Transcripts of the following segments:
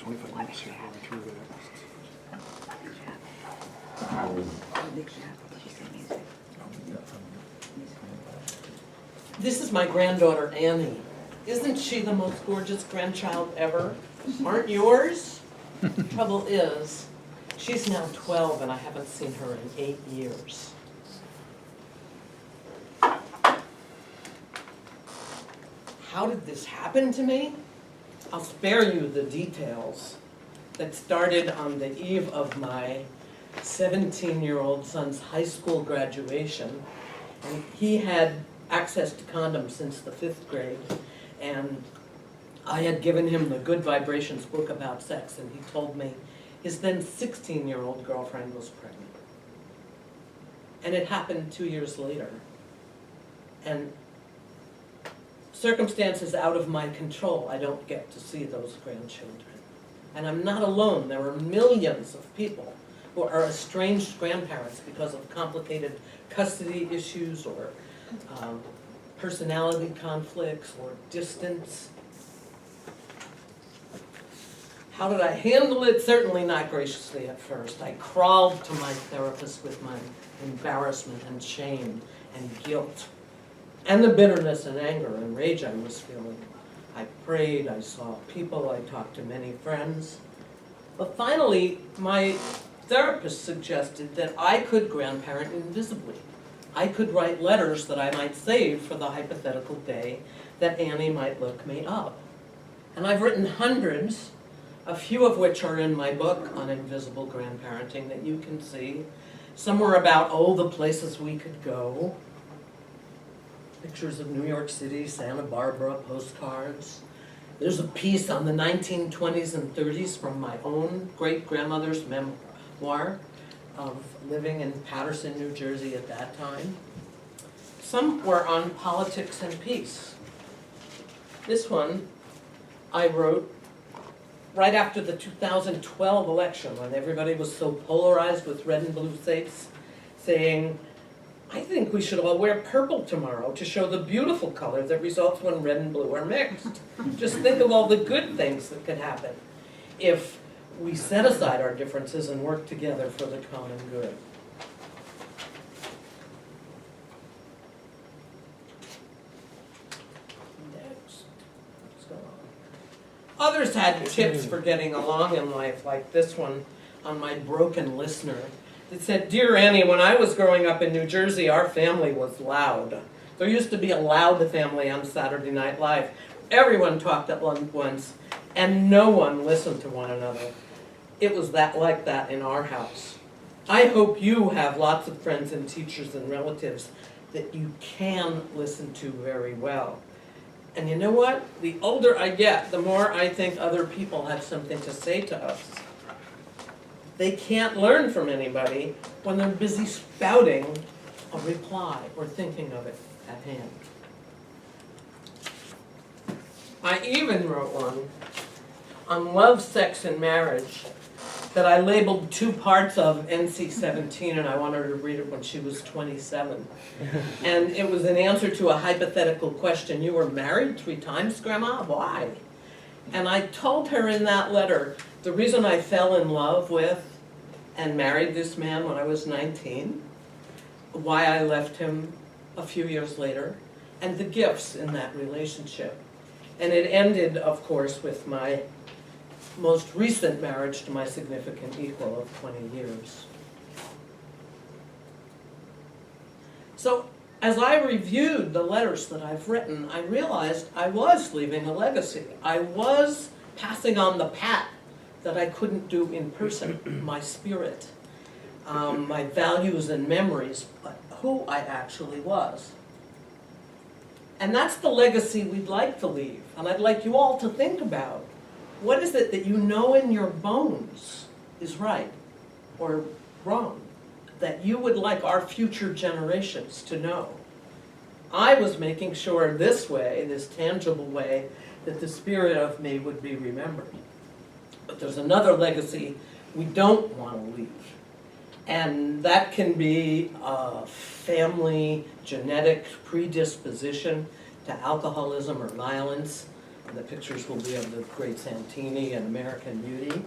25 minutes here going through that. This is my granddaughter, Annie. Isn't she the most gorgeous grandchild ever? Aren't yours? Trouble is, she's now 12 and I haven't seen her in 8 years. How did this happen to me? I'll spare you the details. That started on the eve of my 17-year-old son's high school graduation. And he had access to condoms since the 5th grade. And I had given him the Good Vibrations book about sex, and he told me his then 16-year-old girlfriend was pregnant. And it happened 2 years later. And circumstances out of my control, I don't get to see those grandchildren. And I'm not alone. There are millions of people who are estranged grandparents because of complicated custody issues or personality conflicts or distance. How did I handle it? Certainly not graciously at first. I crawled to my therapist with my embarrassment and shame and guilt and the bitterness and anger and rage I was feeling. I prayed, I saw people, I talked to many friends. But finally, my therapist suggested that I could grandparent invisibly. I could write letters that I might save for the hypothetical day that Annie might look me up. And I've written hundreds, a few of which are in my book on invisible grandparenting that you can see. Some were about, the places we could go. Pictures of New York City, Santa Barbara, postcards. There's a piece on the 1920s and 30s from my own great-grandmother's memoir of living in Paterson, New Jersey at that time. Some were on politics and peace. This one I wrote right after the 2012 election when everybody was so polarized with red and blue states, saying, I think we should all wear purple tomorrow to show the beautiful color that results when red and blue are mixed. Just think of all the good things that could happen if we set aside our differences and work together for the common good. Next. What's going on? Others had tips for getting along in life, like this one on my broken listener. It said, Dear Annie, when I was growing up in New Jersey, our family was loud. There used to be a loud family on Saturday Night Live. Everyone talked at once, and no one listened to one another. It was like that in our house. I hope you have lots of friends and teachers and relatives that you can listen to very well. And you know what? The older I get, the more I think other people have something to say to us. They can't learn from anybody when they're busy spouting a reply or thinking of it at hand. I even wrote one on love, sex, and marriage that I labeled 2 parts of NC-17, and I wanted her to read it when she was 27. And it was an answer to a hypothetical question. You were married 3 times, Grandma? Why? And I told her in that letter the reason I fell in love with and married this man when I was 19, why I left him a few years later, and the gifts in that relationship. And it ended, of course, with my most recent marriage to my significant equal of 20 years. So as I reviewed the letters that I've written, I realized I was leaving a legacy. I was passing on the pat that I couldn't do in person, my spirit, my values and memories, but who I actually was. And that's the legacy we'd like to leave. And I'd like you all to think about, what is it that you know in your bones is right or wrong, that you would like our future generations to know? I was making sure this way, this tangible way, that the spirit of me would be remembered. But there's another legacy we don't want to leave. And that can be a family genetic predisposition to alcoholism or violence, And the pictures will be of the great Santini and American Beauty.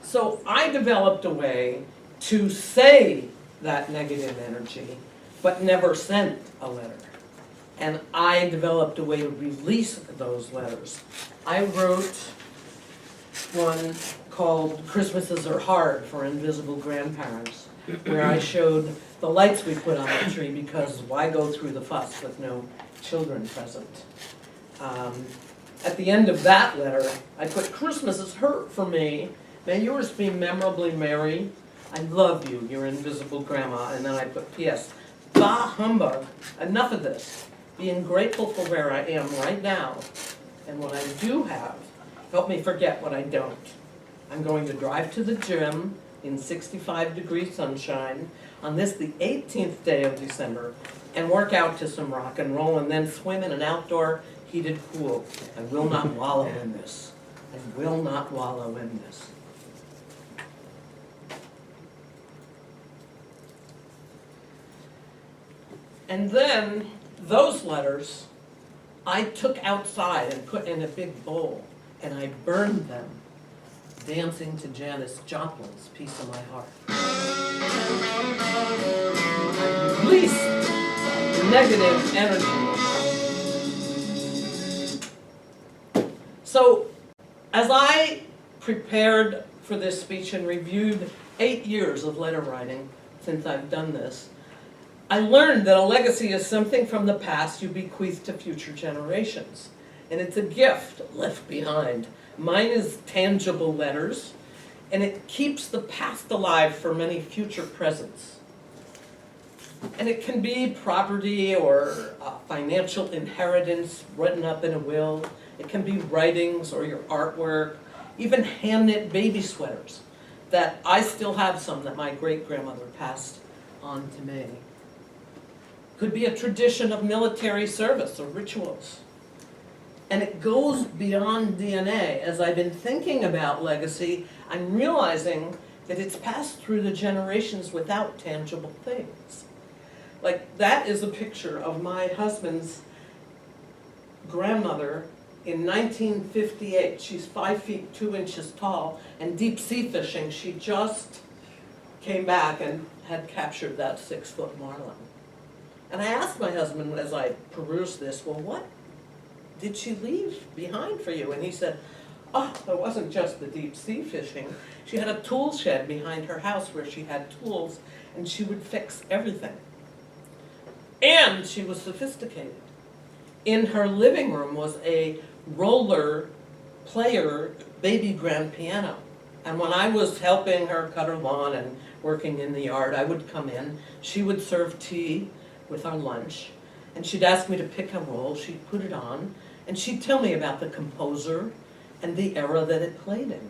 So I developed a way to say that negative energy, but never send a letter. And I developed a way to release those letters. I wrote one called Christmases Are Hard for Invisible Grandparents, where I showed the lights we put on the tree because why go through the fuss with no children present? At the end of that letter, I put, Christmas is hurt for me. May yours be memorably merry. I love you, your invisible grandma. And then I put P.S. Bah humbug, enough of this. Being grateful for where I am right now and what I do have, help me forget what I don't. I'm going to drive to the gym in 65-degree sunshine on this, the 18th day of December, and work out to some rock and roll and then swim in an outdoor heated pool. I will not wallow in this. I will not wallow in this. And then those letters I took outside and put in a big bowl, and I burned them, dancing to Janis Joplin's Piece of My Heart. I released negative energy. So, as I prepared for this speech and reviewed 8 years of letter writing since I've done this, I learned that a legacy is something from the past you bequeath to future generations. And it's a gift left behind. Mine is tangible letters, and it keeps the past alive for many future presents. And it can be property or financial inheritance written up in a will. It can be writings or your artwork, even hand-knit baby sweaters that I still have some that my great-grandmother passed on to me. Could be a tradition of military service or rituals. And it goes beyond DNA. As I've been thinking about legacy, I'm realizing that it's passed through the generations without tangible things. Like, that is a picture of my husband's grandmother in 1958. She's 5 feet 2 inches tall, and deep sea fishing, she just came back and had captured that 6-foot marlin. And I asked my husband as I perused this, well, what did she leave behind for you? And he said, oh, it wasn't just the deep sea fishing. She had a tool shed behind her house where she had tools, and she would fix everything. And she was sophisticated. In her living room was a roller player baby grand piano. And when I was helping her cut her lawn and working in the yard, I would come in. She would serve tea with our lunch, and she'd ask me to pick a roll. She'd put it on, and she'd tell me about the composer and the era that it played in.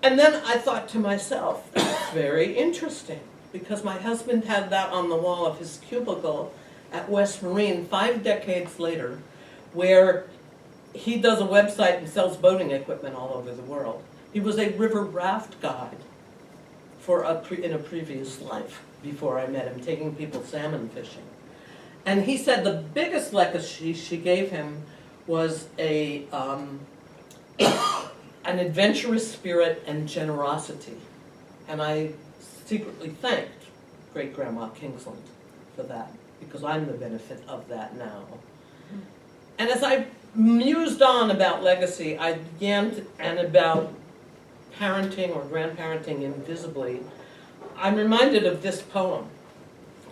And then I thought to myself, that's very interesting, because my husband had that on the wall of his cubicle at West Marine 5 decades later, where he does a website and sells boating equipment all over the world. He was a river raft guide in a previous life before I met him, taking people salmon fishing. And he said the biggest legacy she gave him was an adventurous spirit and generosity. And I secretly thanked Great-Grandma Kingsland for that, because I'm the benefit of that now. And as I mused on about legacy, I began to, and about parenting or grandparenting invisibly, I'm reminded of this poem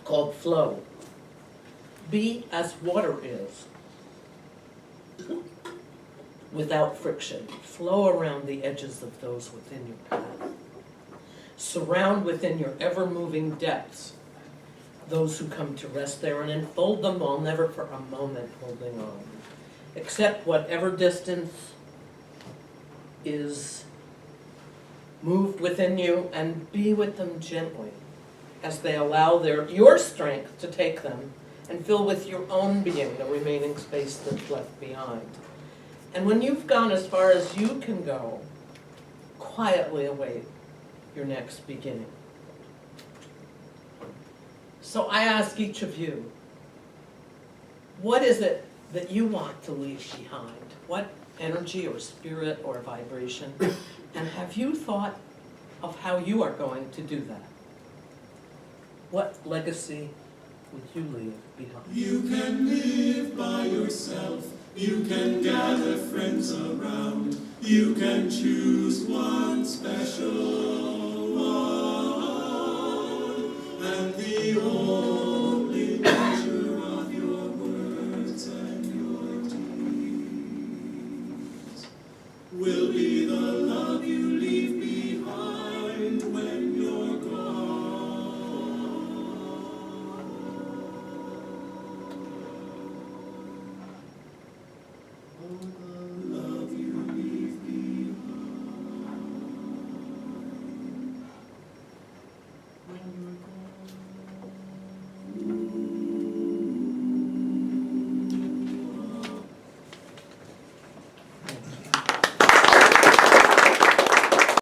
called Flow. Be as water is, without friction. Flow around the edges of those within your path. Surround within your ever-moving depths those who come to rest there, and enfold them while never for a moment holding on. Accept whatever distance is moved within you, and be with them gently as they allow your strength to take them and fill with your own being the remaining space that's left behind. And when you've gone as far as you can go, quietly await your next beginning. So I ask each of you, what is it that you want to leave behind? What energy or spirit or vibration? And have you thought of how you are going to do that? What legacy would you leave behind? You can live by yourself. You can gather friends around. You can choose one special one. And the only measure of your words and your deeds will